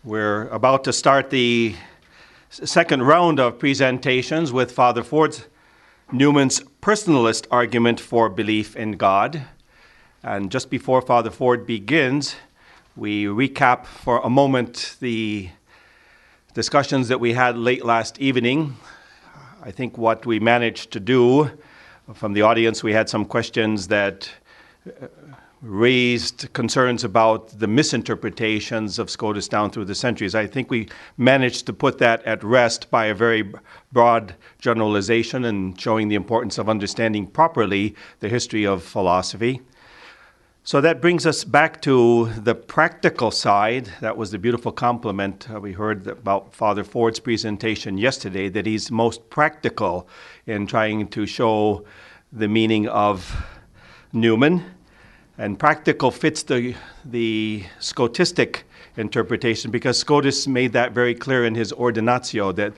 We're about to start the second round of presentations with Father Ford's Newman's Personalist argument for belief in God. And just before Father Ford begins, we recap for a moment the discussions that we had late last evening. I think what we managed to do from the audience, we had some questions that raised concerns about the misinterpretations of Scotus down through the centuries. I think we managed to put that at rest by a very broad generalization and showing the importance of understanding properly the history of philosophy. So that brings us back to the practical side. That was the beautiful compliment we heard about Father Ford's presentation yesterday, that he's most practical in trying to show the meaning of Newman. And practical fits the Scotistic interpretation, because Scotus made that very clear in his Ordinatio, that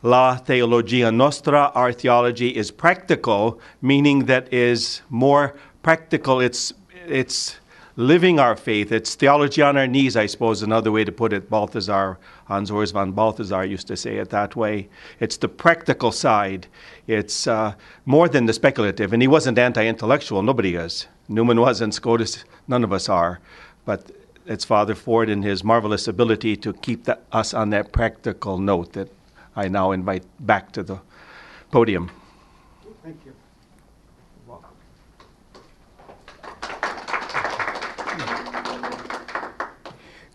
La Theologia Nostra, our theology, is practical, meaning that is more practical. It's living our faith. It's theology on our knees, I suppose, another way to put it. Balthasar, Hans Urs von Balthasar used to say it that way. It's the practical side. It's more than the speculative. And he wasn't anti-intellectual. Nobody is. Newman wasn't, Scotus, none of us are. But it's Father Ford and his marvelous ability to keep us on that practical note that I now invite back to the podium. Thank you. You're welcome.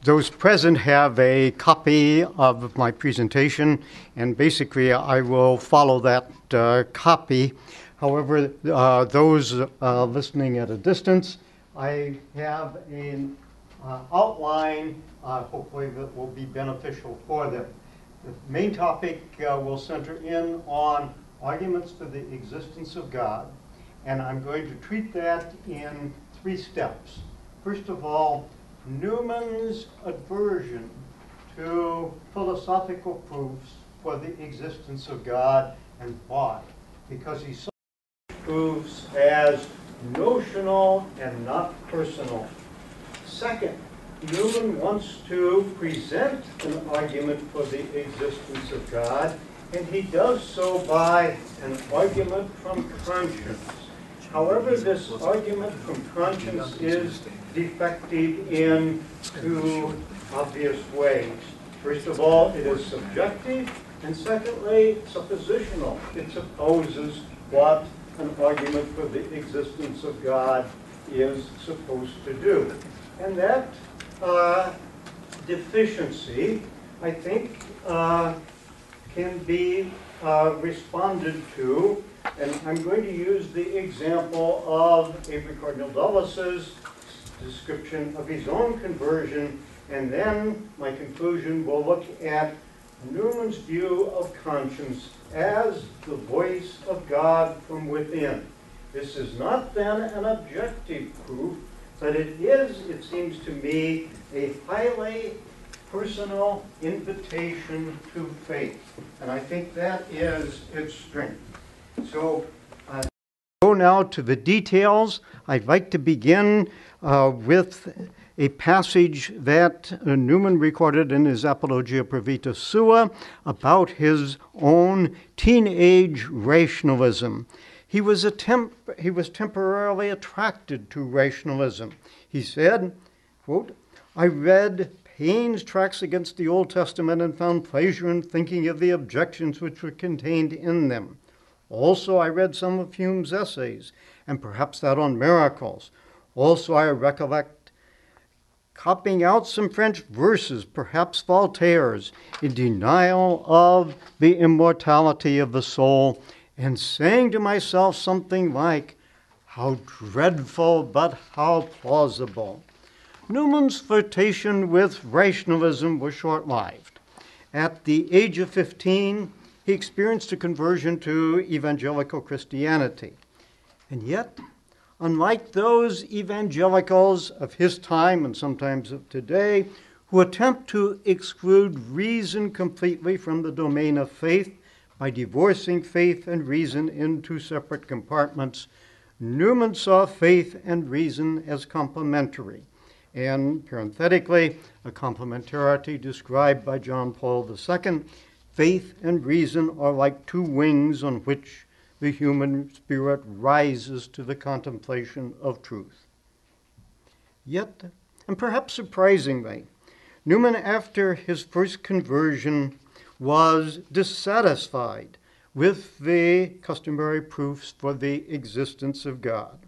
Those present have a copy of my presentation, and basically I will follow that copy. However, those listening at a distance, I have an outline, hopefully that will be beneficial for them. The main topic will center in on arguments for the existence of God, and I'm going to treat that in 3 steps. First of all, Newman's aversion to philosophical proofs for the existence of God, and why. Because he saw proofs as notional and not personal. Second, Newman wants to present an argument for the existence of God, and he does so by an argument from conscience. However, this argument from conscience is defective in 2 obvious ways. First of all, it is subjective, and secondly, suppositional. It supposes what an argument for the existence of God is supposed to do. And that deficiency, I think, can be responded to, and I'm going to use the example of Avery Cardinal Dulles' description of his own conversion, and then my conclusion will look at Newman's view of conscience as the voice of God from within. This is not then an objective proof, but it is, it seems to me, a highly personal invitation to faith. And I think that is its strength. So, go now to the details. I'd like to begin with a passage that Newman recorded in his Apologia Pro Vita Sua about his own teenage rationalism. He was temporarily attracted to rationalism. He said, quote, "I read Paine's tracts against the Old Testament and found pleasure in thinking of the objections which were contained in them. Also, I read some of Hume's essays, and perhaps that on miracles. Also, I recollect copying out some French verses, perhaps Voltaire's, in denial of the immortality of the soul, and saying to myself something like, 'How dreadful, but how plausible.'" Newman's flirtation with rationalism was short-lived. At the age of 15, he experienced a conversion to evangelical Christianity. And yet, unlike those evangelicals of his time and sometimes of today who attempt to exclude reason completely from the domain of faith by divorcing faith and reason into separate compartments, Newman saw faith and reason as complementary. And parenthetically, a complementarity described by John Paul II, faith and reason are like two wings on which the human spirit rises to the contemplation of truth. Yet, and perhaps surprisingly, Newman, after his first conversion, was dissatisfied with the customary proofs for the existence of God.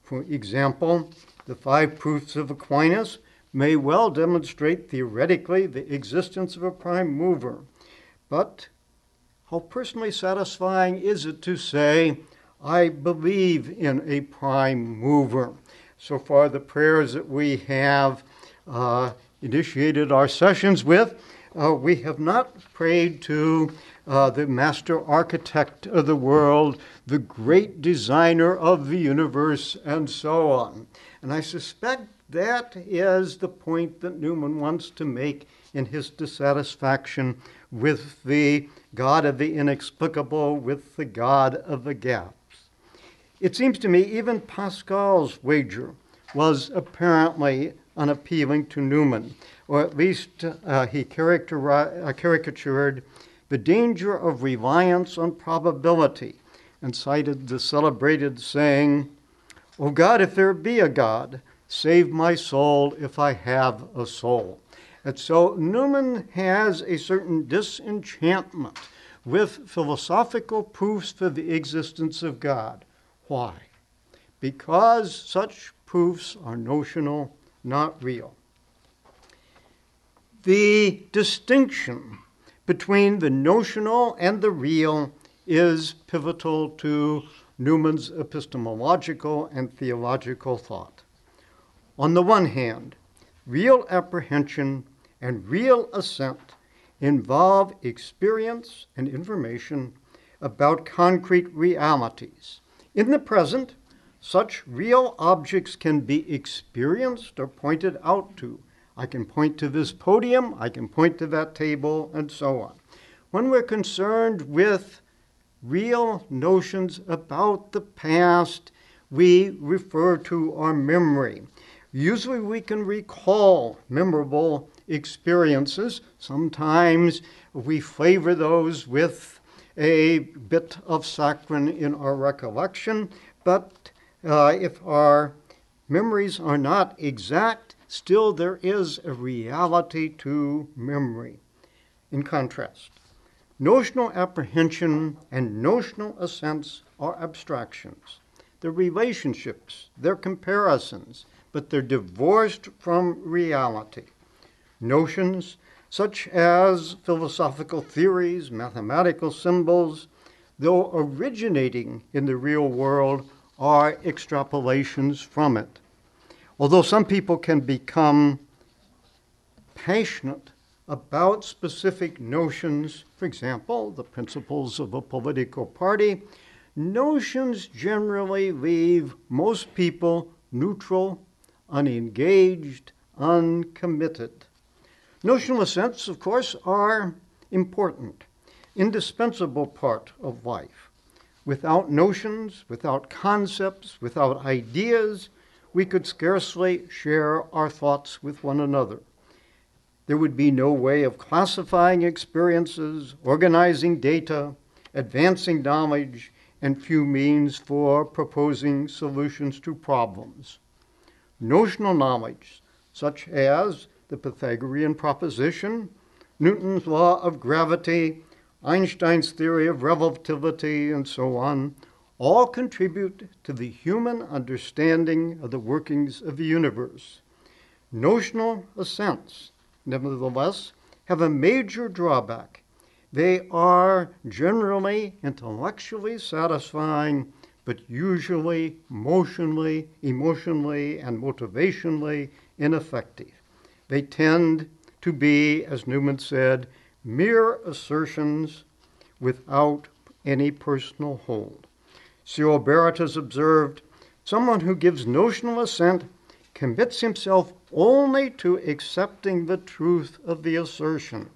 For example, the 5 proofs of Aquinas may well demonstrate theoretically the existence of a prime mover, but how personally satisfying is it to say, I believe in a prime mover? So far, the prayers that we have initiated our sessions with, we have not prayed to the master architect of the world, the great designer of the universe, and so on. And I suspect that is the point that Newman wants to make in his dissatisfaction with the God of the inexplicable, with the God of the gaps. It seems to me even Pascal's wager was apparently unappealing to Newman, or at least he caricatured the danger of reliance on probability and cited the celebrated saying, "O God, if there be a God, save my soul if I have a soul." And so Newman has a certain disenchantment with philosophical proofs for the existence of God. Why? Because such proofs are notional, not real. The distinction between the notional and the real is pivotal to Newman's epistemological and theological thought. On the one hand, real apprehension and real assent involve experience and information about concrete realities. In the present, such real objects can be experienced or pointed out to. I can point to this podium, I can point to that table, and so on. When we're concerned with real notions about the past, we refer to our memory. Usually we can recall memorable experiences. Sometimes we flavor those with a bit of saccharine in our recollection, but if our memories are not exact, still there is a reality to memory. In contrast, notional apprehension and notional assents are abstractions. They're relationships, they're comparisons, but they're divorced from reality. Notions such as philosophical theories, mathematical symbols, though originating in the real world, are extrapolations from it. Although some people can become passionate about specific notions, for example, the principles of a political party, notions generally leave most people neutral, unengaged, uncommitted. Notional assents, of course, are important, indispensable part of life. Without notions, without concepts, without ideas, we could scarcely share our thoughts with one another. There would be no way of classifying experiences, organizing data, advancing knowledge, and few means for proposing solutions to problems. Notional knowledge, such as the Pythagorean proposition, Newton's law of gravity, Einstein's theory of relativity, and so on, all contribute to the human understanding of the workings of the universe. Notional assents, nevertheless, have a major drawback. They are generally intellectually satisfying, but usually emotionally and motivationally ineffective. They tend to be, as Newman said, mere assertions without any personal hold. Cyril Barrett has observed, someone who gives notional assent commits himself only to accepting the truth of the assertion.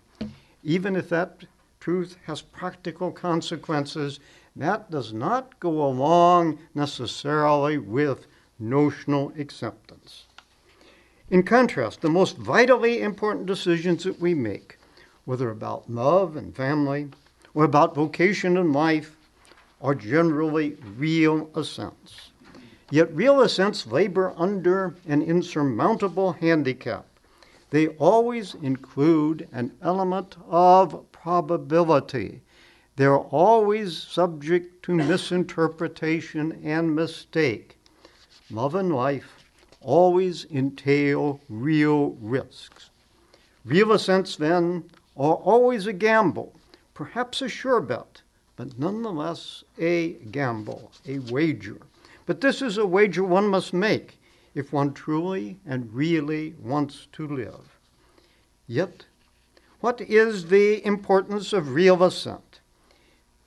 Even if that truth has practical consequences, that does not go along necessarily with notional acceptance. In contrast, the most vitally important decisions that we make, whether about love and family or about vocation in life, are generally real assents. Yet real assents labor under an insurmountable handicap. They always include an element of probability. They're always subject to misinterpretation and mistake. Love and life always entail real risks. Real assents, then, are always a gamble, perhaps a sure bet, but nonetheless a gamble, a wager. But this is a wager one must make if one truly and really wants to live. Yet, what is the importance of real assent?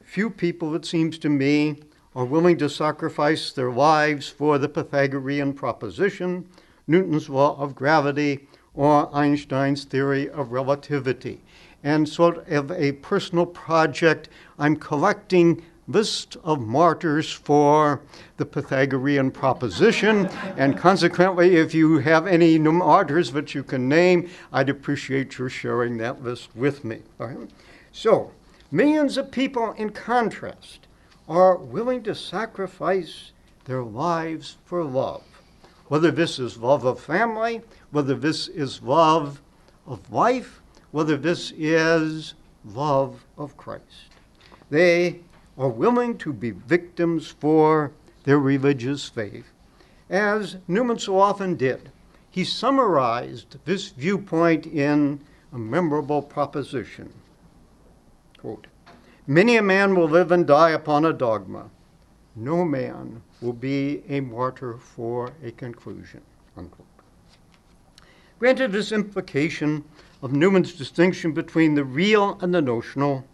Few people, it seems to me, are willing to sacrifice their lives for the Pythagorean proposition, Newton's law of gravity, or Einstein's theory of relativity. And sort of a personal project, I'm collecting list of martyrs for the Pythagorean proposition, and consequently, if you have any martyrs that you can name, I'd appreciate your sharing that list with me. All right? So, millions of people, in contrast, are willing to sacrifice their lives for love, whether this is love of family, whether this is love of life, whether this is love of Christ. They are willing to be victims for their religious faith. As Newman so often did, he summarized this viewpoint in a memorable proposition. Quote, "Many a man will live and die upon a dogma. No man will be a martyr for a conclusion." Unquote. Granted this implication of Newman's distinction between the real and the notional,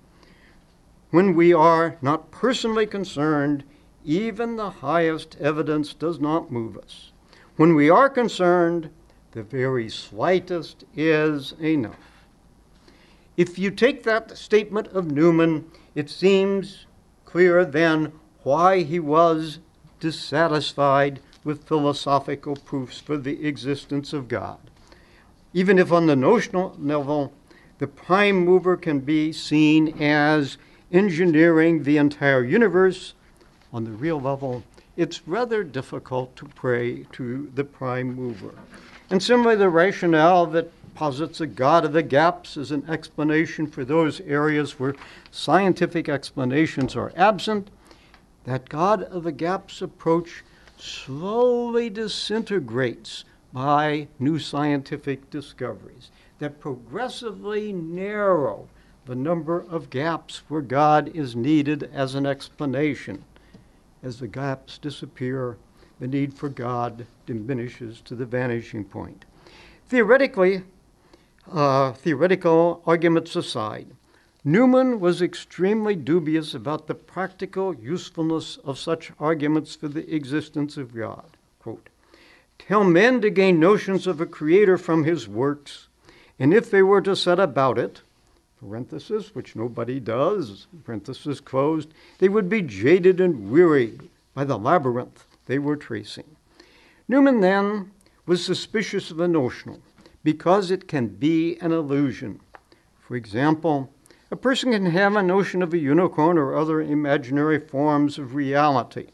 when we are not personally concerned, even the highest evidence does not move us. When we are concerned, the very slightest is enough. If you take that statement of Newman, it seems clear then why he was dissatisfied with philosophical proofs for the existence of God. Even if on the notional level, the prime mover can be seen as engineering the entire universe, on the real level, it's rather difficult to pray to the prime mover. And similarly, the rationale that posits a God of the gaps as an explanation for those areas where scientific explanations are absent, that God of the gaps approach slowly disintegrates by new scientific discoveries that progressively narrow the number of gaps where God is needed as an explanation. As the gaps disappear, the need for God diminishes to the vanishing point. Theoretical arguments aside, Newman was extremely dubious about the practical usefulness of such arguments for the existence of God. Quote, "Tell men to gain notions of a creator from his works, and if they were to set about it, parenthesis, which nobody does, parenthesis closed, they would be jaded and wearied by the labyrinth they were tracing." Newman then was suspicious of the notional because it can be an illusion. For example, a person can have a notion of a unicorn or other imaginary forms of reality.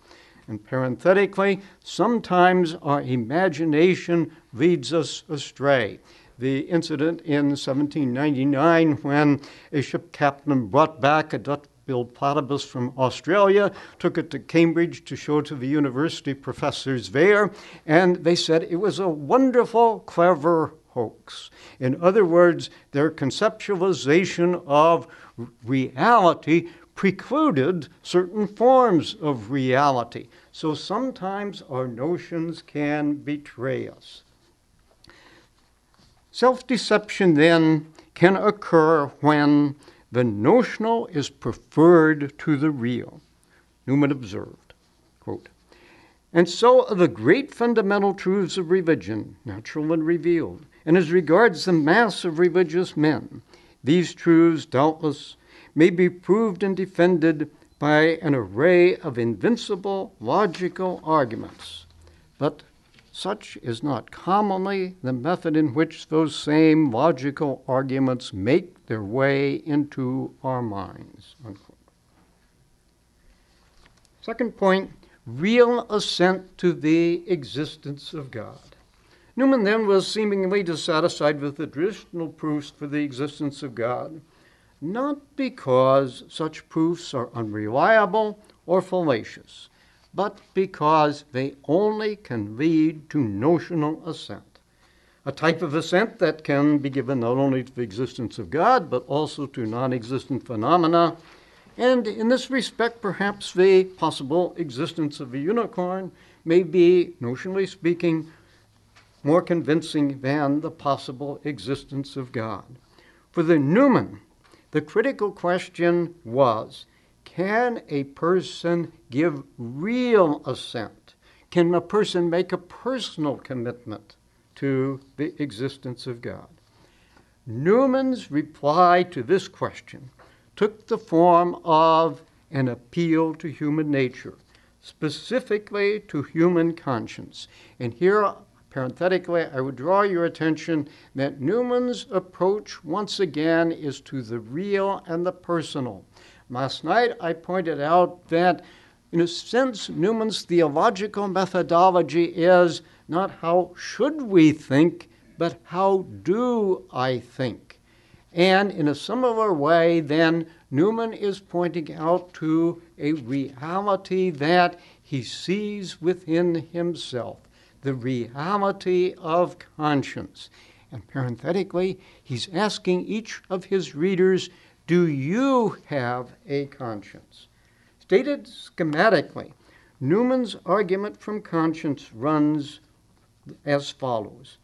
And parenthetically, sometimes our imagination leads us astray. The incident in 1799 when a ship captain brought back a duck-billed platypus from Australia, took it to Cambridge to show to the university professors there, and they said it was a wonderful, clever hoax. In other words, their conceptualization of reality precluded certain forms of reality. So sometimes our notions can betray us. Self-deception, then, can occur when the notional is preferred to the real. Newman observed, quote, "And so are the great fundamental truths of religion, natural and revealed, and as regards the mass of religious men, these truths, doubtless, may be proved and defended by an array of invincible logical arguments. But such is not commonly the method in which those same logical arguments make their way into our minds. Unquote. Second point, real assent to the existence of God. Newman then was seemingly dissatisfied with the traditional proofs for the existence of God, not because such proofs are unreliable or fallacious, but because they only can lead to notional assent, a type of assent that can be given not only to the existence of God, but also to non-existent phenomena. And in this respect, perhaps the possible existence of a unicorn may be, notionally speaking, more convincing than the possible existence of God. For the Newman, the critical question was, can a person give real assent? Can a person make a personal commitment to the existence of God? Newman's reply to this question took the form of an appeal to human nature, specifically to human conscience. And here, parenthetically, I would draw your attention that Newman's approach, once again, is to the real and the personal. Last night, I pointed out that, in a sense, Newman's theological methodology is not how should we think, but how do I think? And in a similar way, then, Newman is pointing out to a reality that he sees within himself, the reality of conscience. And parenthetically, he's asking each of his readers, do you have a conscience? Stated schematically, Newman's argument from conscience runs as follows.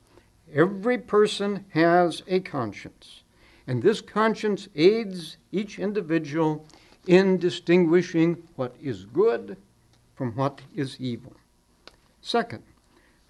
Every person has a conscience, and this conscience aids each individual in distinguishing what is good from what is evil. Second,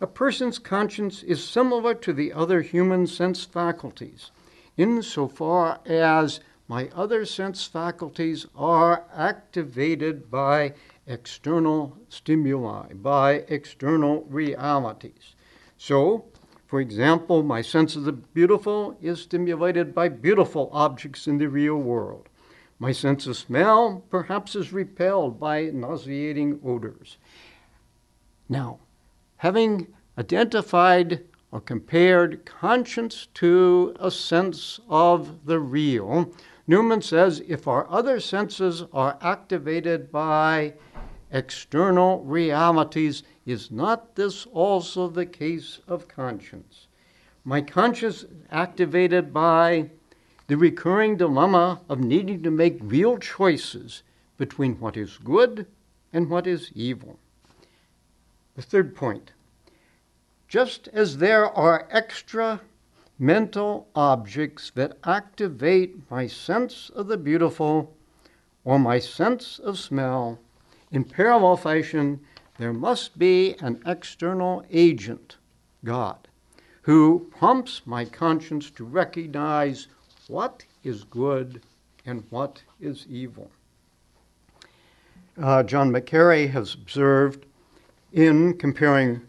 a person's conscience is similar to the other human sense faculties, insofar as my other sense faculties are activated by external stimuli, by external realities. So, for example, my sense of the beautiful is stimulated by beautiful objects in the real world. My sense of smell perhaps is repelled by nauseating odors. Now, having identified or compared conscience to a sense of the real, Newman says if our other senses are activated by external realities, is not this also the case of conscience? My conscience is activated by the recurring dilemma of needing to make real choices between what is good and what is evil. The third point, just as there are extra mental objects that activate my sense of the beautiful or my sense of smell, in parallel fashion, there must be an external agent, God, who prompts my conscience to recognize what is good and what is evil. John McCary has observed in comparing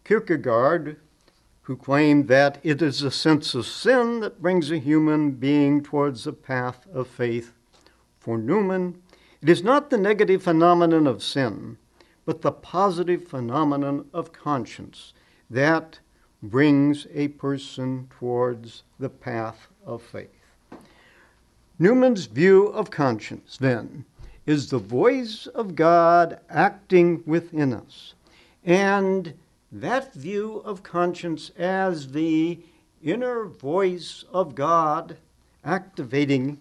Kierkegaard, who claimed that it is a sense of sin that brings a human being towards the path of faith. For Newman, it is not the negative phenomenon of sin, but the positive phenomenon of conscience that brings a person towards the path of faith. Newman's view of conscience, then, is the voice of God acting within us. And that view of conscience as the inner voice of God activating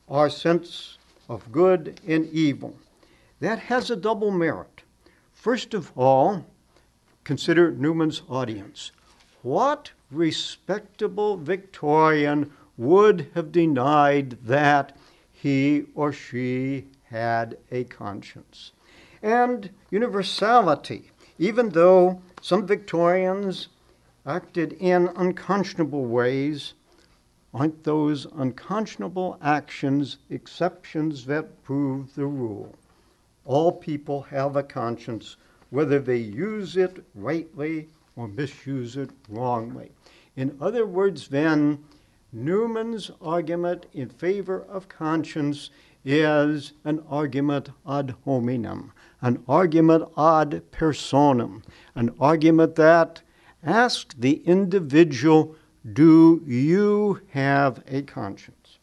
our sense of good and evil, that has a double merit. First of all, consider Newman's audience. What respectable Victorian would have denied that he or she had a conscience? And universality, even though some Victorians acted in unconscionable ways, aren't those unconscionable actions exceptions that prove the rule? All people have a conscience whether they use it rightly or misuse it wrongly. In other words, then, Newman's argument in favor of conscience is an argument ad hominem, an argument ad personam, an argument that asks the individual, do you have a conscience?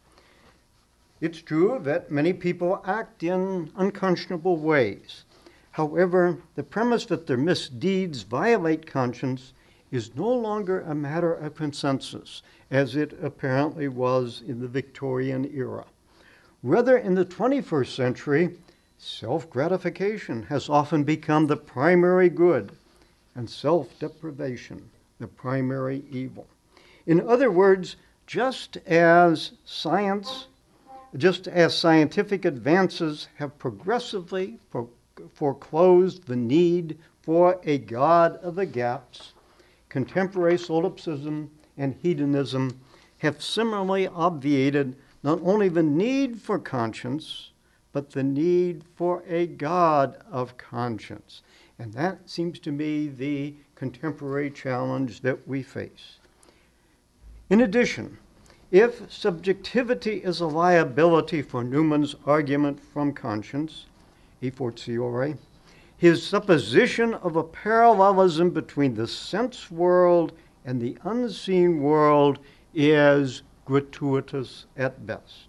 It's true that many people act in unconscionable ways. However, the premise that their misdeeds violate conscience is no longer a matter of consensus, as it apparently was in the Victorian era. Rather, in the 21st century, self-gratification has often become the primary good, and self-deprivation the primary evil. In other words, just as scientific advances have progressively foreclosed the need for a God of the gaps, contemporary solipsism and hedonism have similarly obviated not only the need for conscience, but the need for a God of conscience. And that seems to me the contemporary challenge that we face. In addition, if subjectivity is a liability for Newman's argument from conscience, e fortiori, his supposition of a parallelism between the sense world and the unseen world is gratuitous at best.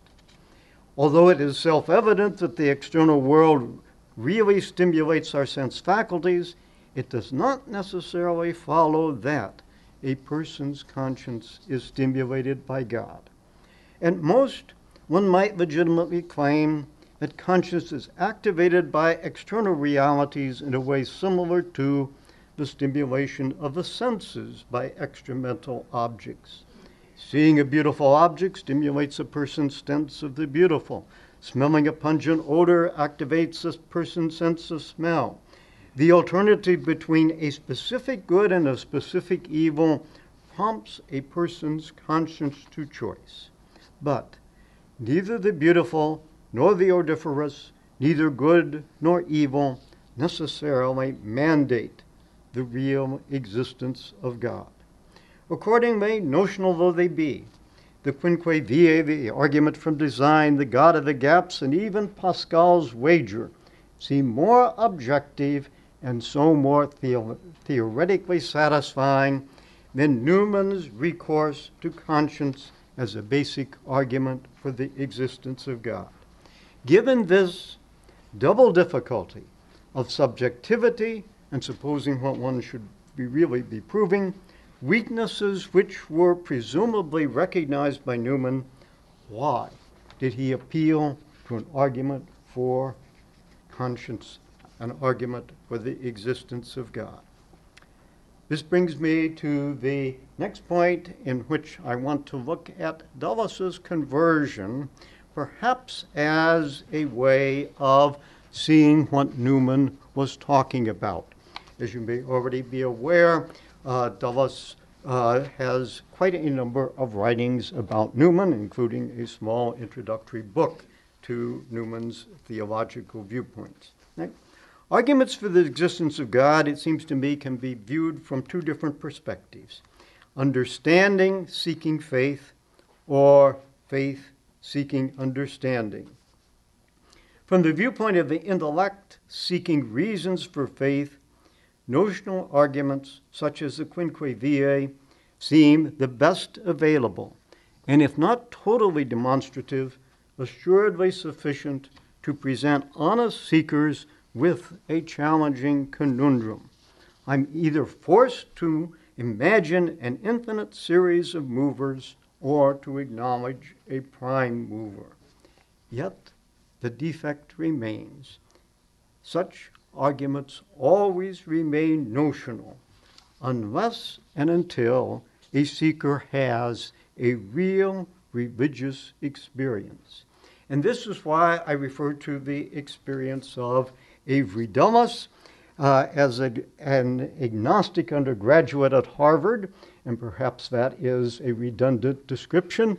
Although it is self-evident that the external world really stimulates our sense faculties, it does not necessarily follow that a person's conscience is stimulated by God. At most, one might legitimately claim that conscience is activated by external realities in a way similar to the stimulation of the senses by extramental objects. Seeing a beautiful object stimulates a person's sense of the beautiful. Smelling a pungent odor activates a person's sense of smell. The alternative between a specific good and a specific evil prompts a person's conscience to choice. But neither the beautiful nor the odoriferous, neither good nor evil, necessarily mandate the real existence of God. Accordingly, notional though they be, the quinque viae, the argument from design, the God of the gaps, and even Pascal's wager seem more objective and so more theoretically satisfying than Newman's recourse to conscience as a basic argument for the existence of God. Given this double difficulty of subjectivity and supposing what one should really be proving, weaknesses which were presumably recognized by Newman, why did he appeal to an argument for conscience, an argument for the existence of God? This brings me to the next point in which I want to look at Dulles' conversion, perhaps as a way of seeing what Newman was talking about. As you may already be aware, Dulles has quite a number of writings about Newman, including a small introductory book to Newman's theological viewpoints. Right? Arguments for the existence of God, it seems to me, can be viewed from two different perspectives: understanding seeking faith, or faith seeking understanding. From the viewpoint of the intellect seeking reasons for faith, notional arguments such as the quinque viae seem the best available, and if not totally demonstrative, assuredly sufficient to present honest seekers with a challenging conundrum. I'm either forced to imagine an infinite series of movers or to acknowledge a prime mover. Yet the defect remains. Such arguments always remain notional unless and until a seeker has a real religious experience. And this is why I refer to the experience of Avery Dulles as an agnostic undergraduate at Harvard, and perhaps that is a redundant description.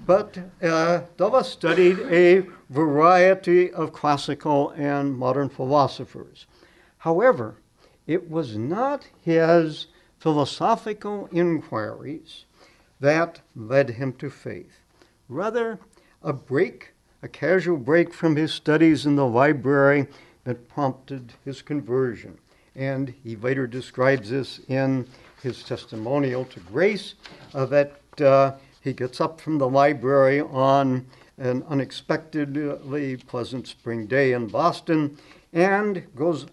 But Dulles studied a variety of classical and modern philosophers. However, it was not his philosophical inquiries that led him to faith. Rather, a casual break from his studies in the library that prompted his conversion. And he later describes this in his testimonial to grace, that he gets up from the library on an unexpectedly pleasant spring day in Boston and goes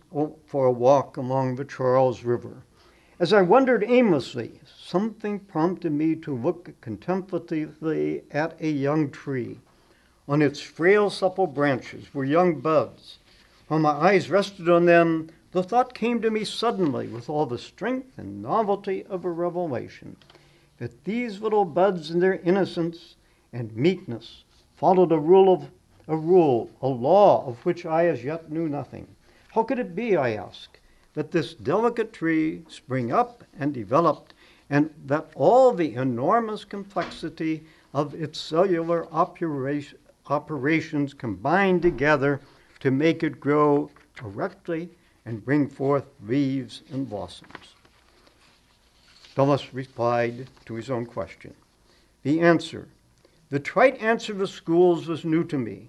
for a walk along the Charles River. As I wandered aimlessly, something prompted me to look contemplatively at a young tree. On its frail, supple branches were young buds. While my eyes rested on them, the thought came to me suddenly with all the strength and novelty of a revelation, that these little buds in their innocence and meekness followed a law of which I as yet knew nothing. How could it be, I asked, that this delicate tree spring up and developed, and that all the enormous complexity of its cellular operations combined together to make it grow erectly and bring forth leaves and blossoms? Dulles replied to his own question. The trite answer of the schools was new to me,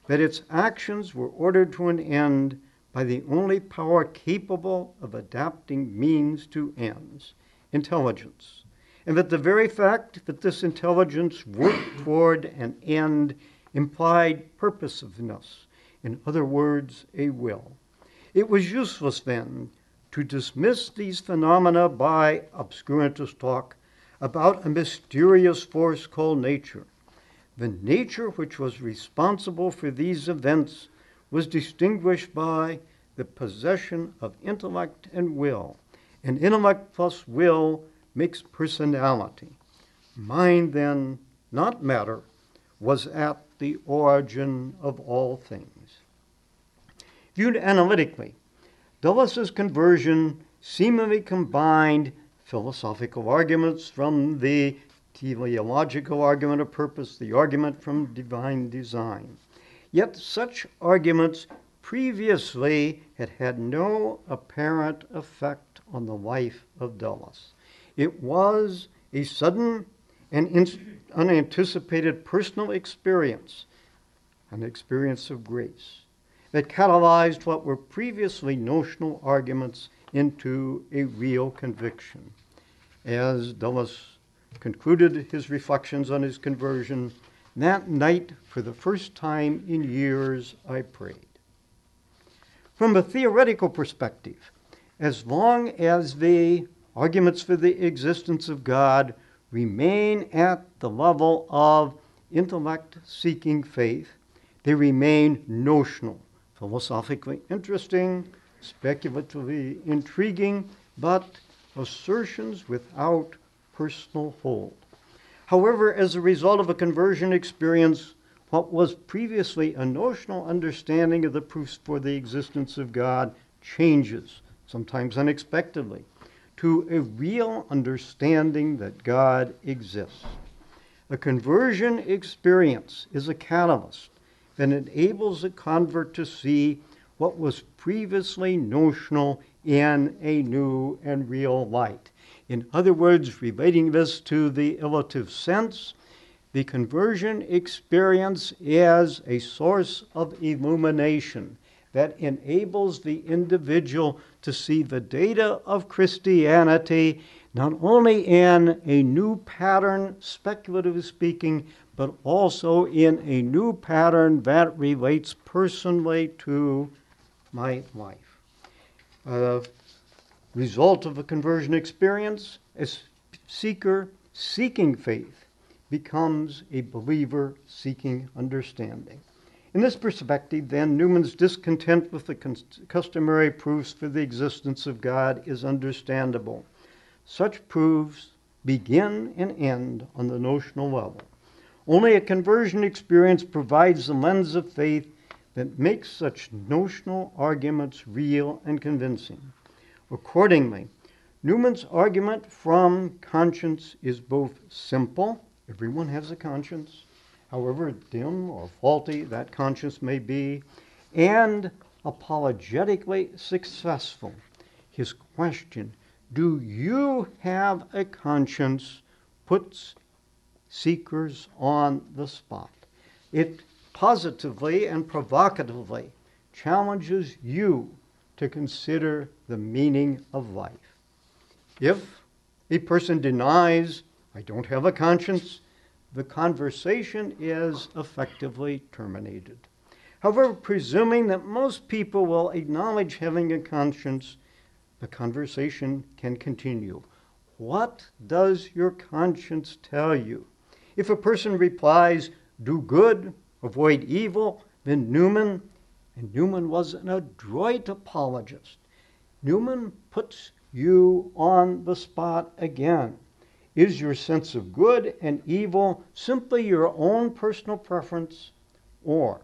that its actions were ordered to an end by the only power capable of adapting means to ends, intelligence, and that the very fact that this intelligence worked toward an end implied purposiveness, in other words, a will. It was useless, then, to dismiss these phenomena by obscurantist talk about a mysterious force called nature. The nature which was responsible for these events was distinguished by the possession of intellect and will, and intellect plus will makes personality. Mind, then, not matter, was at the origin of all things. Viewed analytically, Dulles's conversion seemingly combined philosophical arguments from the teleological argument of purpose, the argument from divine design. Yet such arguments previously had had no apparent effect on the life of Dulles. It was a sudden and unanticipated personal experience, an experience of grace, that catalyzed what were previously notional arguments into a real conviction. As Dulles concluded his reflections on his conversion, that night, for the first time in years, I prayed. From a theoretical perspective, as long as the arguments for the existence of God remain at the level of intellect-seeking faith, they remain notional, philosophically interesting, speculatively intriguing, but assertions without personal hold. However, as a result of a conversion experience, what was previously a notional understanding of the proofs for the existence of God changes, sometimes unexpectedly, to a real understanding that God exists. A conversion experience is a catalyst that enables a convert to see what was previously notional in a new and real light. In other words, relating this to the illative sense, the conversion experience is a source of illumination that enables the individual to see the data of Christianity not only in a new pattern, speculatively speaking, but also in a new pattern that relates personally to my life. Result of a conversion experience, a seeker seeking faith becomes a believer seeking understanding. In this perspective, then, Newman's discontent with the customary proofs for the existence of God is understandable. Such proofs begin and end on the notional level. Only a conversion experience provides the lens of faith that makes such notional arguments real and convincing. Accordingly, Newman's argument from conscience is both simple, everyone has a conscience, however dim or faulty that conscience may be, and apologetically successful. His question, do you have a conscience, puts seekers on the spot. It positively and provocatively challenges you to consider the meaning of life. If a person denies, I don't have a conscience, the conversation is effectively terminated. However, presuming that most people will acknowledge having a conscience, the conversation can continue. What does your conscience tell you? If a person replies, do good, avoid evil, then Newman was an adroit apologist. Newman puts you on the spot again. Is your sense of good and evil simply your own personal preference, or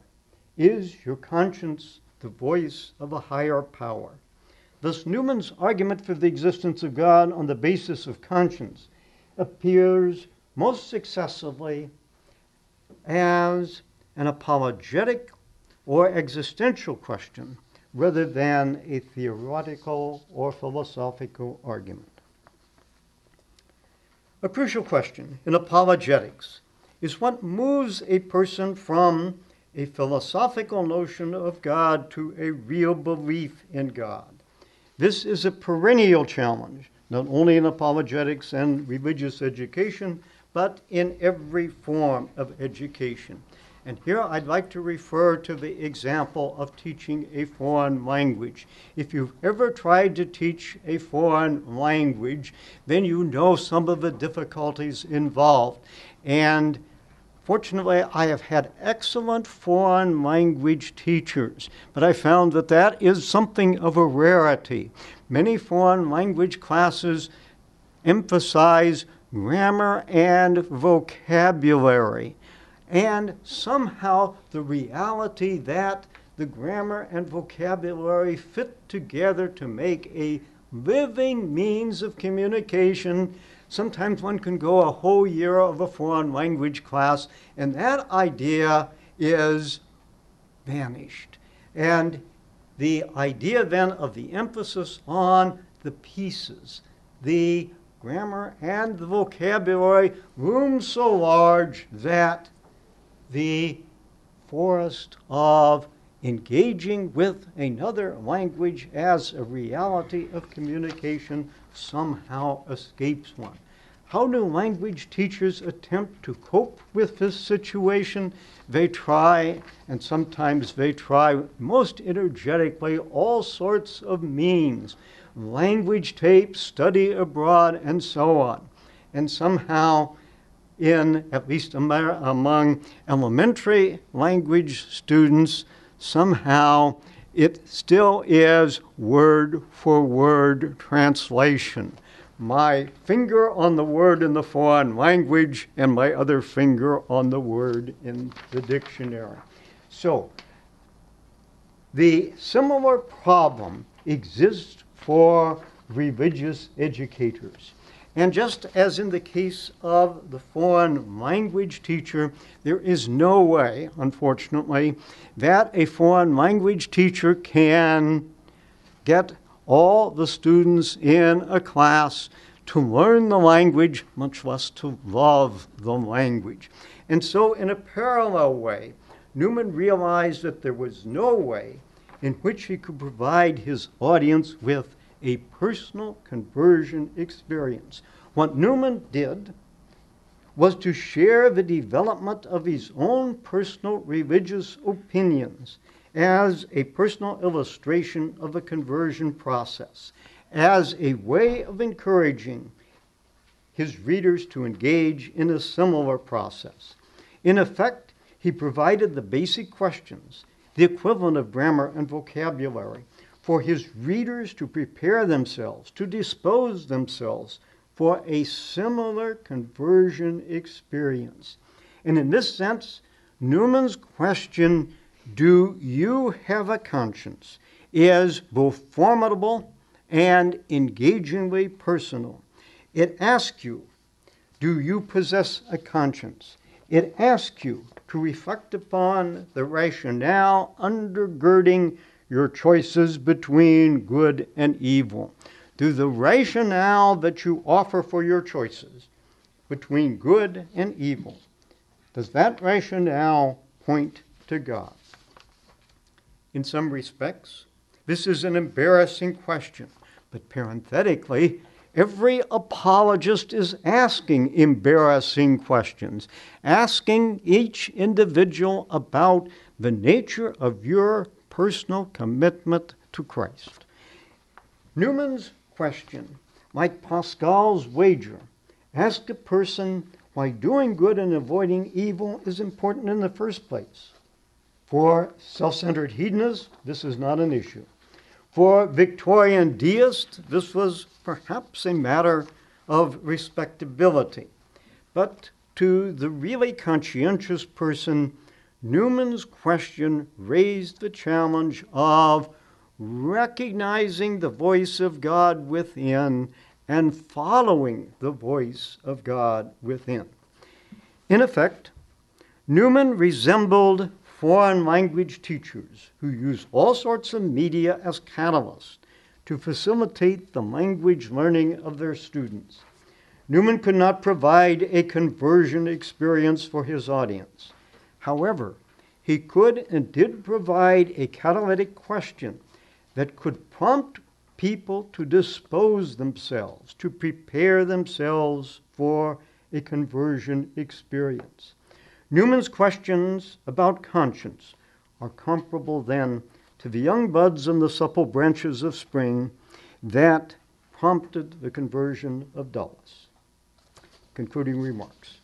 is your conscience the voice of a higher power? Thus, Newman's argument for the existence of God on the basis of conscience appears most successively as an apologetic or existential question rather than a theoretical or philosophical argument. A crucial question in apologetics is what moves a person from a philosophical notion of God to a real belief in God. This is a perennial challenge, not only in apologetics and religious education, but in every form of education. And here I'd like to refer to the example of teaching a foreign language. If you've ever tried to teach a foreign language, then you know some of the difficulties involved. And fortunately, I have had excellent foreign language teachers, but I found that that is something of a rarity. Many foreign language classes emphasize grammar and vocabulary, and somehow the reality that the grammar and vocabulary fit together to make a living means of communication. Sometimes one can go a whole year of a foreign language class, and that idea is vanished. And the idea then of the emphasis on the pieces, the grammar and the vocabulary, looms so large that the forest of engaging with another language as a reality of communication somehow escapes one. How do language teachers attempt to cope with this situation? They try, and sometimes they try most energetically, all sorts of means. Language tapes, study abroad, and so on. And somehow, at least among elementary language students, somehow it still is word-for-word translation. My finger on the word in the foreign language and my other finger on the word in the dictionary. So, the similar problem exists for religious educators. And just as in the case of the foreign language teacher, there is no way, unfortunately, that a foreign language teacher can get all the students in a class to learn the language, much less to love the language. And so in a parallel way, Newman realized that there was no way in which he could provide his audience with a personal conversion experience. What Newman did was to share the development of his own personal religious opinions as a personal illustration of the conversion process, as a way of encouraging his readers to engage in a similar process. In effect, he provided the basic questions, the equivalent of grammar and vocabulary, for his readers to prepare themselves, to dispose themselves for a similar conversion experience. And in this sense, Newman's question, do you have a conscience, is both formidable and engagingly personal. It asks you, do you possess a conscience? It asks you to reflect upon the rationale undergirding your choices between good and evil. Do the rationale that you offer for your choices between good and evil, does that rationale point to God? In some respects, this is an embarrassing question, but parenthetically, every apologist is asking embarrassing questions, asking each individual about the nature of your personal commitment to Christ. Newman's question, like Pascal's wager, asked a person why doing good and avoiding evil is important in the first place. For self-centered hedonists, this is not an issue. For Victorian deists, this was perhaps a matter of respectability. But to the really conscientious person, Newman's question raised the challenge of recognizing the voice of God within and following the voice of God within. In effect, Newman resembled foreign language teachers who use all sorts of media as catalysts to facilitate the language learning of their students. Newman could not provide a conversion experience for his audience. However, he could and did provide a catalytic question that could prompt people to dispose themselves, to prepare themselves for a conversion experience. Newman's questions about conscience are comparable then to the young buds and the supple branches of spring that prompted the conversion of Dulles. Concluding remarks.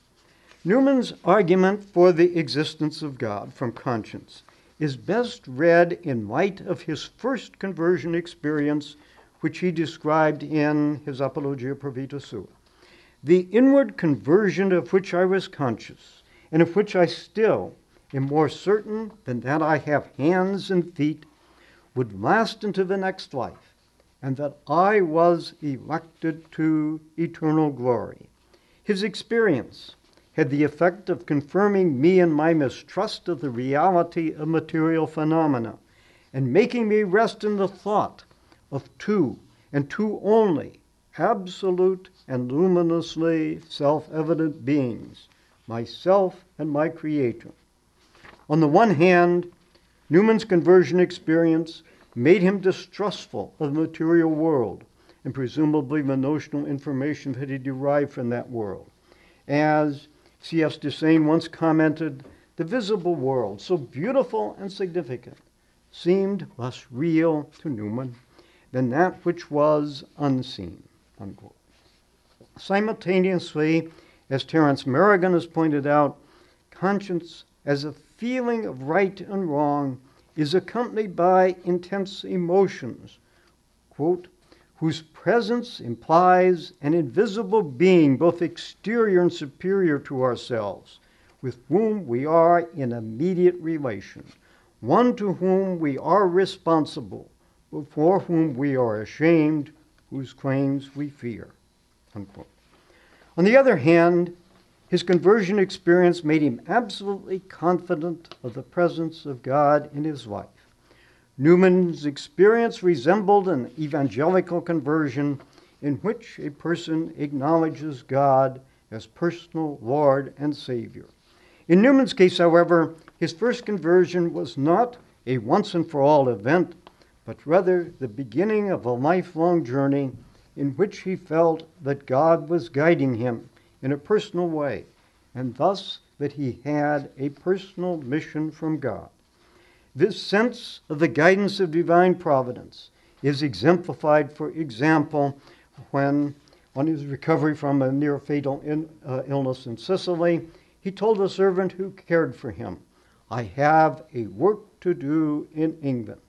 Newman's argument for the existence of God from conscience is best read in light of his first conversion experience, which he described in his Apologia Pro Vita Sua. The inward conversion of which I was conscious, and of which I still am more certain than that I have hands and feet, would last into the next life, and that I was elected to eternal glory. His experience had the effect of confirming me in my mistrust of the reality of material phenomena, and making me rest in the thought of two, and two only, absolute and luminously self-evident beings, myself and my Creator. On the one hand, Newman's conversion experience made him distrustful of the material world, and presumably the notional information that he derived from that world. As C.S. Dessain once commented, the visible world, so beautiful and significant, seemed less real to Newman than that which was unseen, unquote. Simultaneously, as Terence Merrigan has pointed out, conscience as a feeling of right and wrong is accompanied by intense emotions, quote, whose presence implies an invisible being, both exterior and superior to ourselves, with whom we are in immediate relation, one to whom we are responsible, before whom we are ashamed, whose claims we fear, unquote. On the other hand, his conversion experience made him absolutely confident of the presence of God in his life. Newman's experience resembled an evangelical conversion in which a person acknowledges God as personal Lord and Savior. In Newman's case, however, his first conversion was not a once-and-for-all event, but rather the beginning of a lifelong journey in which he felt that God was guiding him in a personal way, and thus that he had a personal mission from God. This sense of the guidance of divine providence is exemplified, for example, when, on his recovery from a near-fatal illness in Sicily, he told a servant who cared for him, "I have a work to do in England."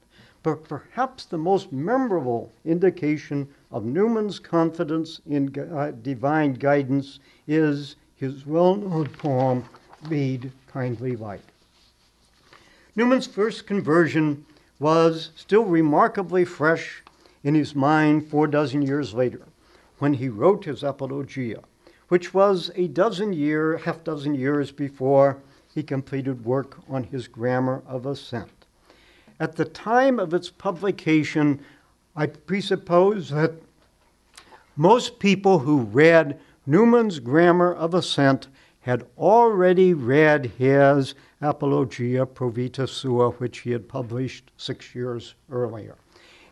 But perhaps the most memorable indication of Newman's confidence in divine guidance is his well-known poem, Lead, Kindly Light. Newman's first conversion was still remarkably fresh in his mind 4 years later, when he wrote his Apologia, which was half dozen years before he completed work on his grammar of assent. At the time of its publication, I presuppose that most people who read Newman's Grammar of Assent had already read his Apologia Pro Vita Sua, which he had published 6 years earlier.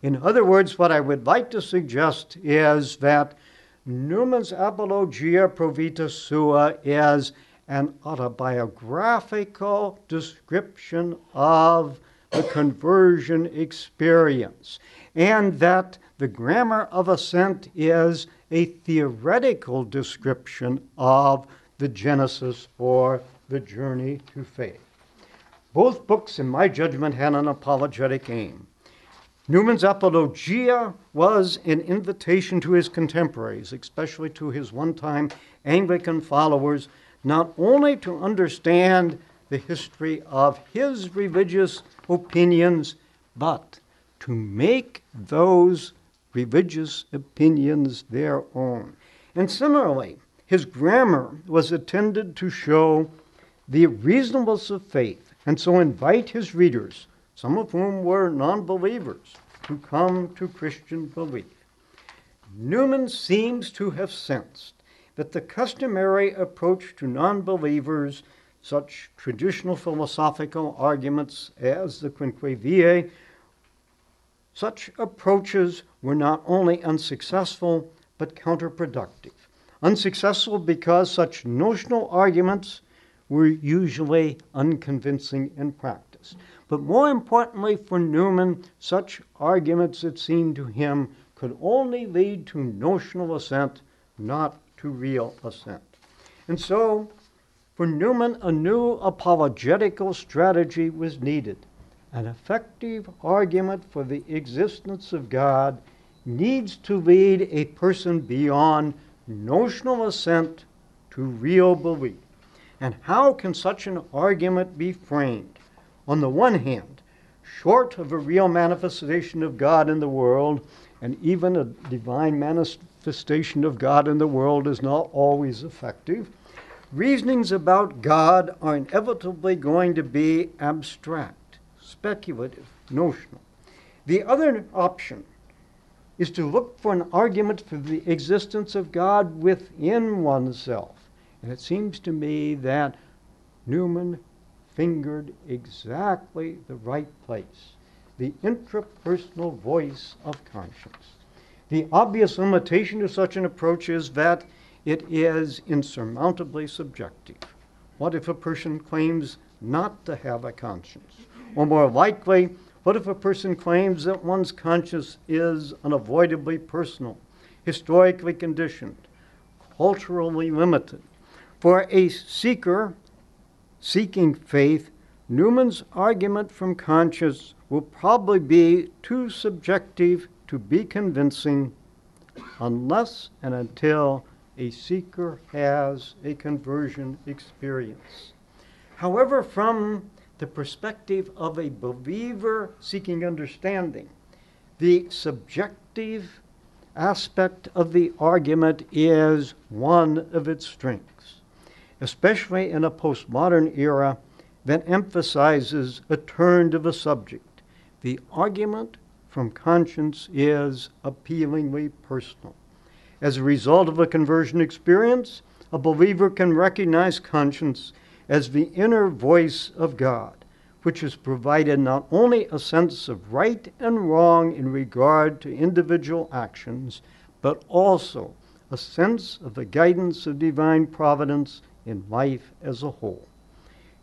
In other words, what I would like to suggest is that Newman's Apologia Pro Vita Sua is an autobiographical description of the conversion experience, and that the Grammar of Assent is a theoretical description of the genesis or the journey to faith. Both books, in my judgment, had an apologetic aim. Newman's Apologia was an invitation to his contemporaries, especially to his one-time Anglican followers, not only to understand the history of his religious opinions, but to make those religious opinions their own. And similarly, his grammar was intended to show the reasonableness of faith, and so invite his readers, some of whom were non-believers, to come to Christian belief. Newman seems to have sensed that the customary approach to non-believers, such traditional philosophical arguments as the Quinque Viae, such approaches were not only unsuccessful, but counterproductive. Unsuccessful because such notional arguments were usually unconvincing in practice. But more importantly for Newman, such arguments, it seemed to him, could only lead to notional assent, not to real assent. And so, for Newman, a new apologetical strategy was needed. An effective argument for the existence of God needs to lead a person beyond notional assent to real belief. And how can such an argument be framed? On the one hand, short of a real manifestation of God in the world, and even a divine manifestation of God in the world is not always effective, reasonings about God are inevitably going to be abstract, speculative, notional. The other option is to look for an argument for the existence of God within oneself. And it seems to me that Newman fingered exactly the right place, the intrapersonal voice of conscience. The obvious limitation to such an approach is that it is insurmountably subjective. What if a person claims not to have a conscience? Or more likely, what if a person claims that one's conscience is unavoidably personal, historically conditioned, culturally limited? For a seeker seeking faith, Newman's argument from conscience will probably be too subjective to be convincing unless and until a seeker has a conversion experience. However, from the perspective of a believer seeking understanding, the subjective aspect of the argument is one of its strengths, especially in a postmodern era that emphasizes a turn to the subject. The argument from conscience is appealingly personal. As a result of a conversion experience, a believer can recognize conscience as the inner voice of God, which has provided not only a sense of right and wrong in regard to individual actions, but also a sense of the guidance of divine providence in life as a whole.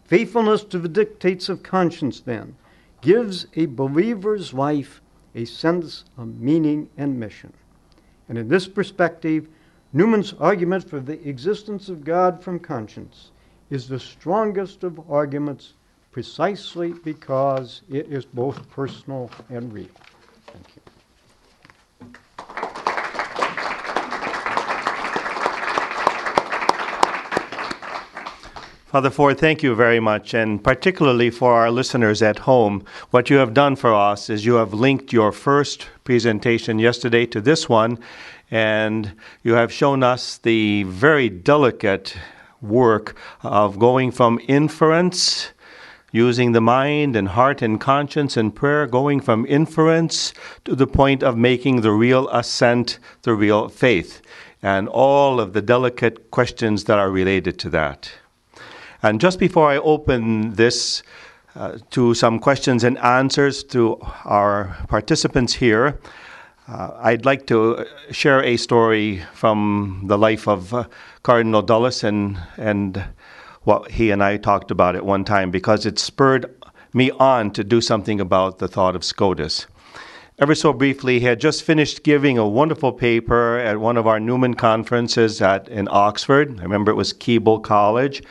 Faithfulness to the dictates of conscience, then, gives a believer's life a sense of meaning and mission. And in this perspective, Newman's argument for the existence of God from conscience is the strongest of arguments precisely because it is both personal and real. Thank you. Father Ford, thank you very much, and particularly for our listeners at home. What you have done for us is you have linked your first presentation yesterday to this one, and you have shown us the very delicate work of going from inference using the mind and heart and conscience and prayer, going from inference to the point of making the real assent, the real faith, and all of the delicate questions that are related to that. And just before I open this to some questions and answers to our participants here, I'd like to share a story from the life of Cardinal Dulles and what he and I talked about at one time, because it spurred me on to do something about the thought of Scotus. Ever so briefly, he had just finished giving a wonderful paper at one of our Newman conferences in Oxford. I remember it was Keble College.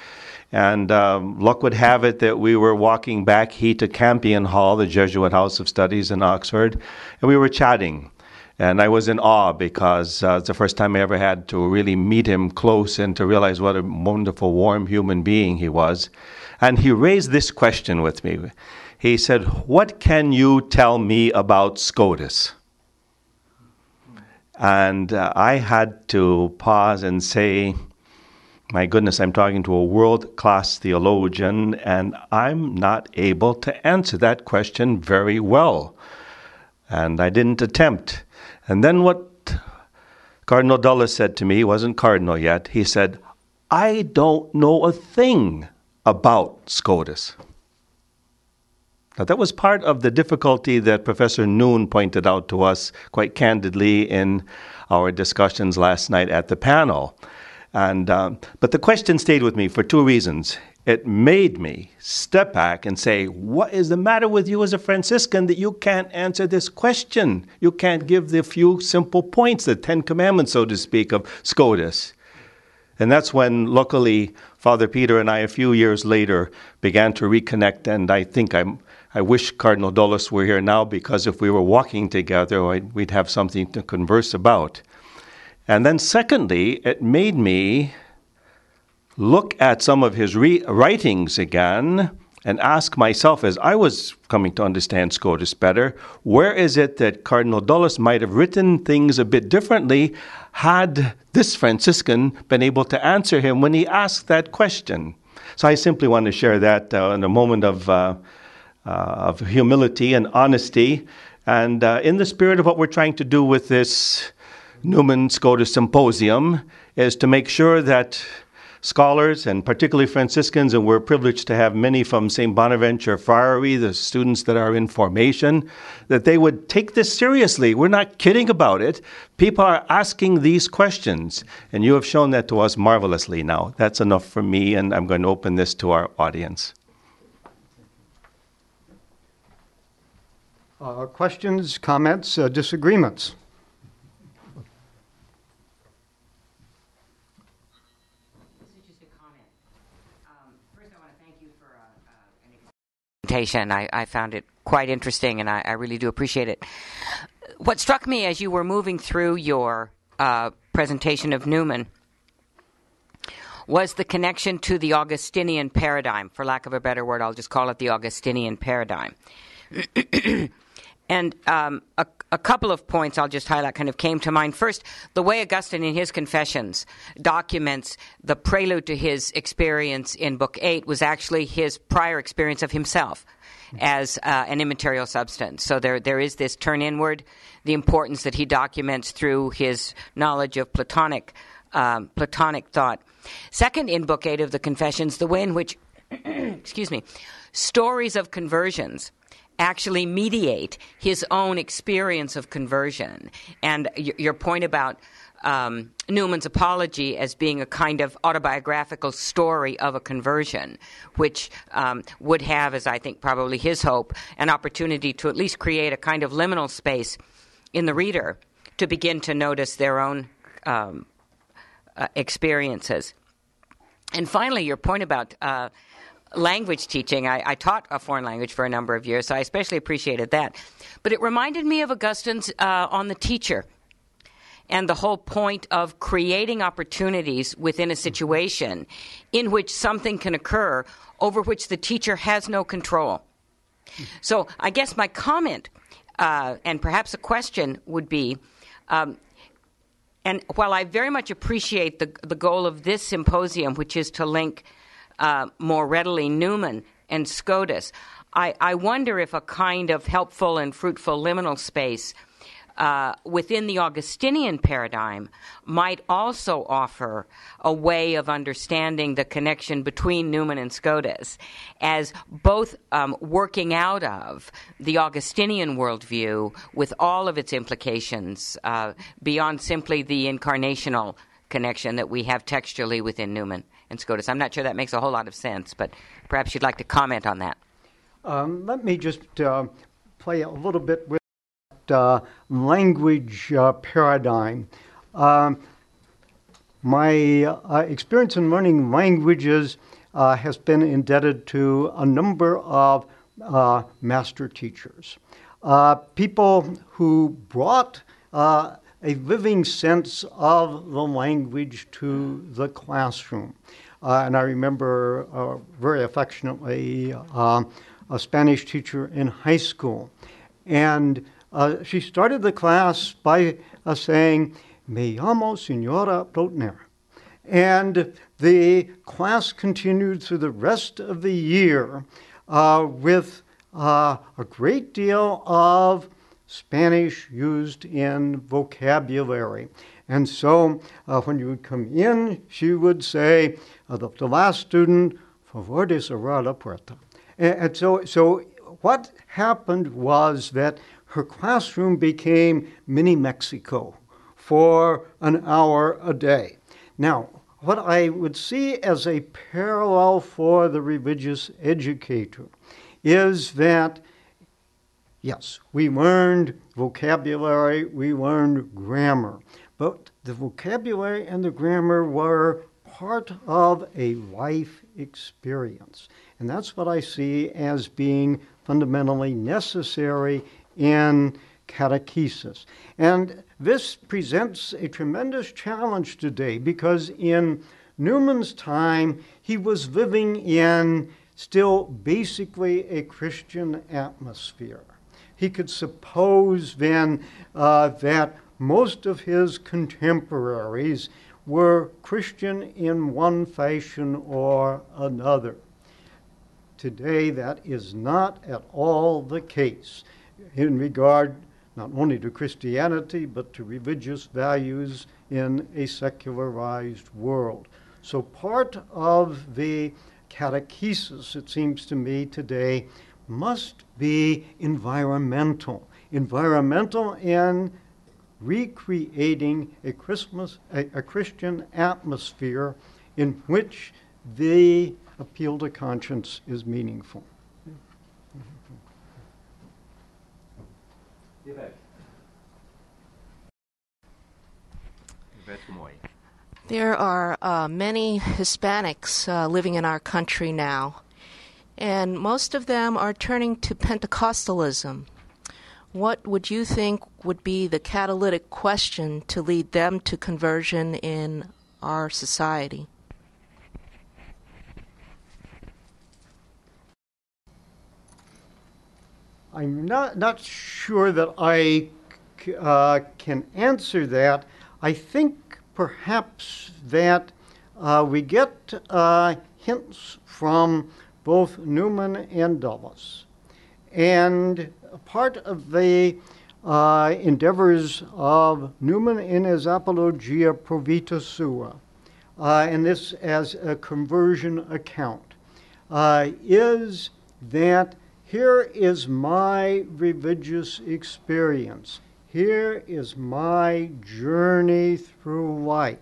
And luck would have it that we were walking back, he to Campion Hall, the Jesuit House of Studies in Oxford, and we were chatting. And I was in awe because it's the first time I ever had to really meet him close and to realize what a wonderful, warm human being he was. And he raised this question with me. He said, "What can you tell me about Scotus?" And I had to pause and say, my goodness, I'm talking to a world-class theologian, and I'm not able to answer that question very well. And I didn't attempt. And then what Cardinal Dulles said to me, he wasn't cardinal yet, he said, "I don't know a thing about Scotus." Now, that was part of the difficulty that Professor Noon pointed out to us quite candidly in our discussions last night at the panel. But the question stayed with me for two reasons. It made me step back and say, what is the matter with you as a Franciscan that you can't answer this question? You can't give the few simple points, the 10 Commandments, so to speak, of Scotus. And that's when, luckily, Father Peter and I, a few years later, began to reconnect. And I think I wish Cardinal Dulles were here now, because if we were walking together, we'd have something to converse about. And then secondly, it made me look at some of his writings again and ask myself, as I was coming to understand Scotus better, where is it that Cardinal Dulles might have written things a bit differently had this Franciscan been able to answer him when he asked that question? So I simply want to share that in a moment of humility and honesty, and in the spirit of what we're trying to do with this Newman-Scotus Symposium, is to make sure that scholars, and particularly Franciscans, and we're privileged to have many from St. Bonaventure Friary, the students that are in formation, that they would take this seriously. We're not kidding about it. People are asking these questions, and you have shown that to us marvelously now. That's enough for me, and I'm going to open this to our audience. Questions, comments, disagreements? I found it quite interesting, and I really do appreciate it. What struck me as you were moving through your presentation of Newman was the connection to the Augustinian paradigm. For lack of a better word, I'll just call it the Augustinian paradigm. And a couple of points I'll just highlight kind of came to mind. First, the way Augustine in his Confessions documents the prelude to his experience in Book 8 was actually his prior experience of himself as an immaterial substance. So there is this turn inward, the importance that he documents through his knowledge of Platonic thought. Second, in Book 8 of the Confessions, the way in which, stories of conversions actually mediate his own experience of conversion. And your point about Newman's apology as being a kind of autobiographical story of a conversion, which would have, as I think probably his hope, an opportunity to at least create a kind of liminal space in the reader to begin to notice their own experiences. And finally, your point about language teaching. I taught a foreign language for a number of years, so I especially appreciated that. But it reminded me of Augustine's on the teacher and the whole point of creating opportunities within a situation in which something can occur over which the teacher has no control. So I guess my comment and perhaps a question would be, and while I very much appreciate the goal of this symposium, which is to link more readily Newman and Scotus. I wonder if a kind of helpful and fruitful liminal space within the Augustinian paradigm might also offer a way of understanding the connection between Newman and Scotus as both working out of the Augustinian worldview with all of its implications beyond simply the incarnational connection that we have textually within Newman and Scotus. I'm not sure that makes a whole lot of sense, but perhaps you'd like to comment on that. Let me just play a little bit with language paradigm. My experience in learning languages has been indebted to a number of master teachers, people who brought a living sense of the language to the classroom. And I remember very affectionately a Spanish teacher in high school. And she started the class by saying, "Me llamo Señora Brotner." And the class continued through the rest of the year with a great deal of Spanish used in vocabulary. And so when you would come in, she would say, the last student, "Favor de cerrar la puerta." And so what happened was that her classroom became mini Mexico for an hour a day. Now, what I would see as a parallel for the religious educator is that, yes, we learned vocabulary, we learned grammar, but the vocabulary and the grammar were part of a life experience. And that's what I see as being fundamentally necessary in catechesis. And this presents a tremendous challenge today because in Newman's time, he was living in still basically a Christian atmosphere. He could suppose then that most of his contemporaries were Christian in one fashion or another. Today, that is not at all the case in regard not only to Christianity, but to religious values in a secularized world. So part of the catechesis, it seems to me today, must be environmental. Environmental in recreating a Christian atmosphere in which the appeal to conscience is meaningful. There are many Hispanics living in our country now, and most of them are turning to Pentecostalism. What would you think would be the catalytic question to lead them to conversion in our society? I'm not sure that I can answer that. I think perhaps that we get hints from both Newman and Dulles. And part of the endeavors of Newman in his Apologia Pro Vita Sua, and this as a conversion account, is that here is my religious experience. Here is my journey through life.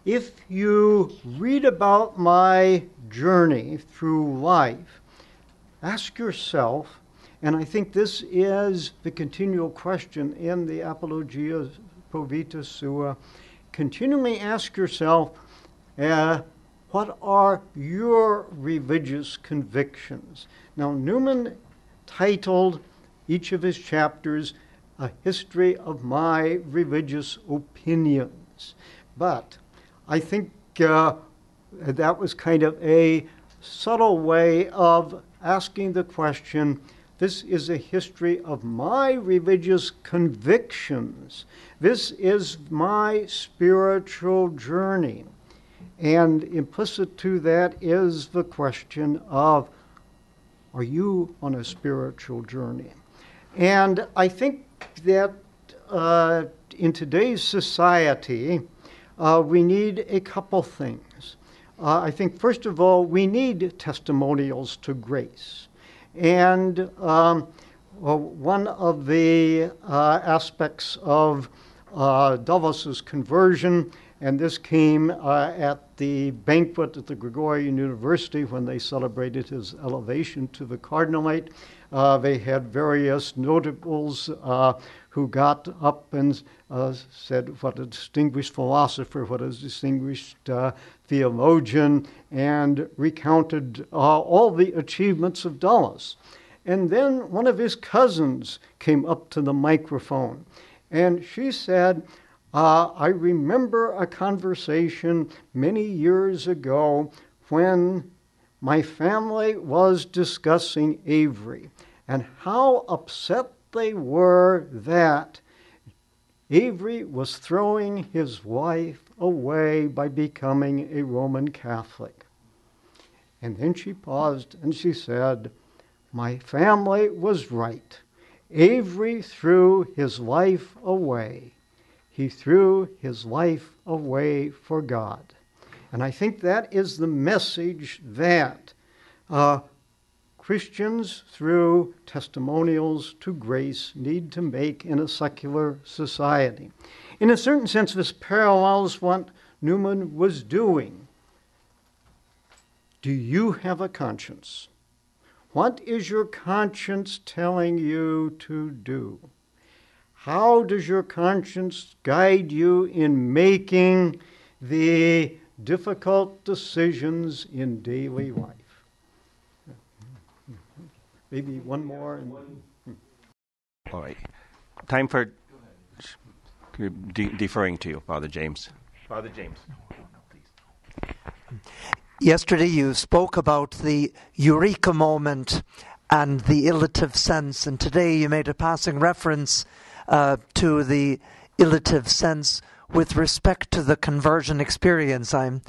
If you read about my journey through life, ask yourself, and I think this is the continual question in the Apologia Pro Vita Sua, continually ask yourself, what are your religious convictions? Now, Newman titled each of his chapters A History of My Religious Opinions. But I think that was kind of a subtle way of asking the question, this is a history of my religious convictions. This is my spiritual journey. And implicit to that is the question of, are you on a spiritual journey? And I think that in today's society, we need a couple things. I think, first of all, we need testimonials to grace. And one of the aspects of Dulles' conversion, and this came at the banquet at the Gregorian University when they celebrated his elevation to the cardinalate. They had various notables who got up and said what a distinguished philosopher, what a distinguished theologian, and recounted all the achievements of Dulles. And then one of his cousins came up to the microphone, and she said, I remember a conversation many years ago when my family was discussing Avery and how upset they were that Avery was throwing his wife away by becoming a Roman Catholic. And then she paused and she said, my family was right. Avery threw his life away. He threw his life away for God. And I think that is the message that Christians, through testimonials to grace, need to make in a secular society. In a certain sense, this parallels what Newman was doing. Do you have a conscience? What is your conscience telling you to do? How does your conscience guide you in making the difficult decisions in daily life? Maybe one more. All right. Time for deferring to you, Father James. Father James. Yesterday you spoke about the eureka moment and the illative sense, and today you made a passing reference to the illative sense with respect to the conversion experience. I'm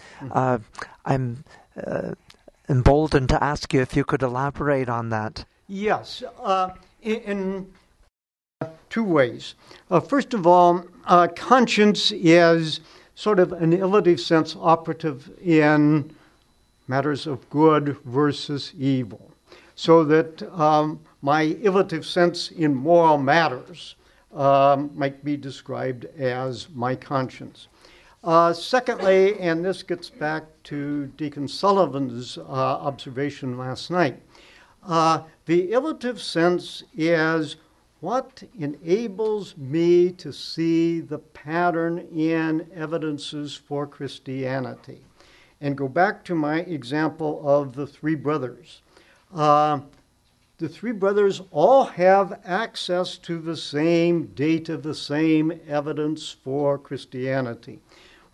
emboldened to ask you if you could elaborate on that. Yes, in two ways. First of all, conscience is sort of an illative sense operative in matters of good versus evil. So that my illative sense in moral matters might be described as my conscience. Secondly, and this gets back to Deacon Sullivan's observation last night, the illative sense is what enables me to see the pattern in evidences for Christianity. And go back to my example of the three brothers. The three brothers all have access to the same data, the same evidence for Christianity.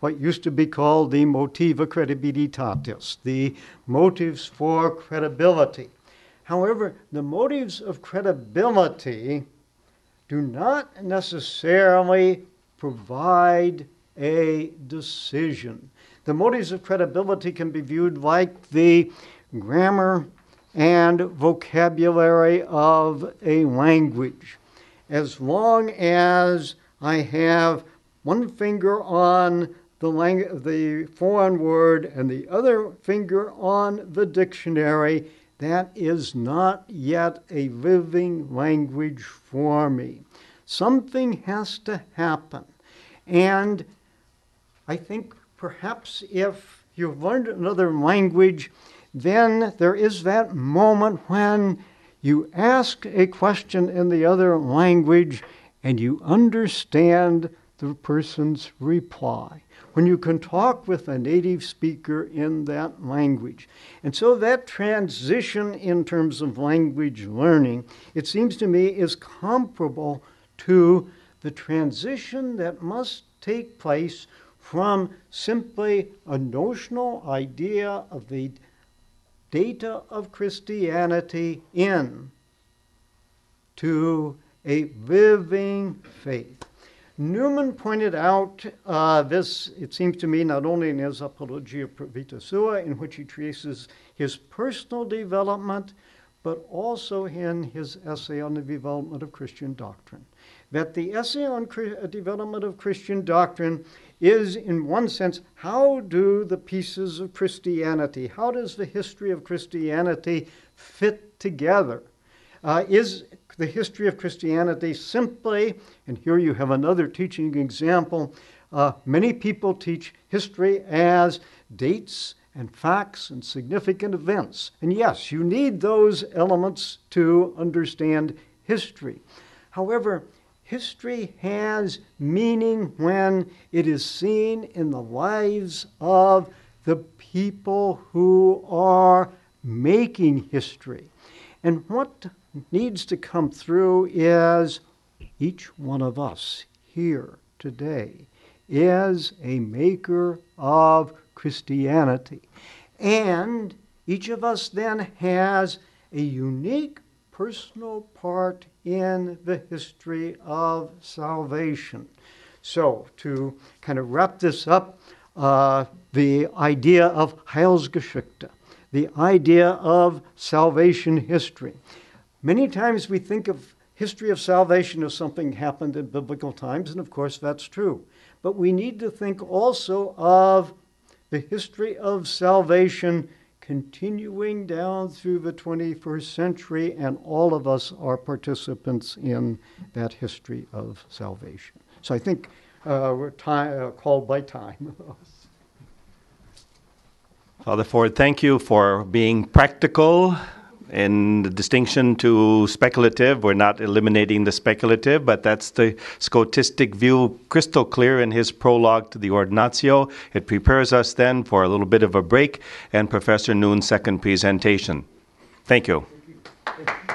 What used to be called the motiva credibilitatis, the motives for credibility. However, the motives of credibility do not necessarily provide a decision. The motives of credibility can be viewed like the grammar and vocabulary of a language. As long as I have one finger on the foreign word and the other finger on the dictionary, that is not yet a living language for me. Something has to happen. And I think perhaps if you've learned another language, then there is that moment when you ask a question in the other language and you understand the person's reply. When you can talk with a native speaker in that language. And so that transition in terms of language learning, it seems to me, is comparable to the transition that must take place from simply a notional idea of the data of Christianity in to a living faith. Newman pointed out this, it seems to me, not only in his Apologia Pro Vita Sua, in which he traces his personal development, but also in his essay on the development of Christian doctrine. That the essay on development of Christian doctrine is, in one sense, how do the pieces of Christianity, how does the history of Christianity fit together? Is the history of Christianity simply, and here you have another teaching example, many people teach history as dates and facts and significant events. And yes, you need those elements to understand history. However, history has meaning when it is seen in the lives of the people who are making history. And what needs to come through is each one of us here today is a maker of Christianity. And each of us then has a unique personal part in the history of salvation. So, to kind of wrap this up, the idea of Heilsgeschichte, the idea of salvation history. Many times we think of history of salvation as something happened in biblical times, and of course that's true. But we need to think also of the history of salvation continuing down through the 21st century, and all of us are participants in that history of salvation. So I think we're called by time. Father Ford, thank you for being practical in the distinction to speculative. We're not eliminating the speculative, but that's the Scotistic view crystal clear in his prologue to the Ordinatio. It prepares us then for a little bit of a break and Professor Noon's second presentation. Thank you. Thank you.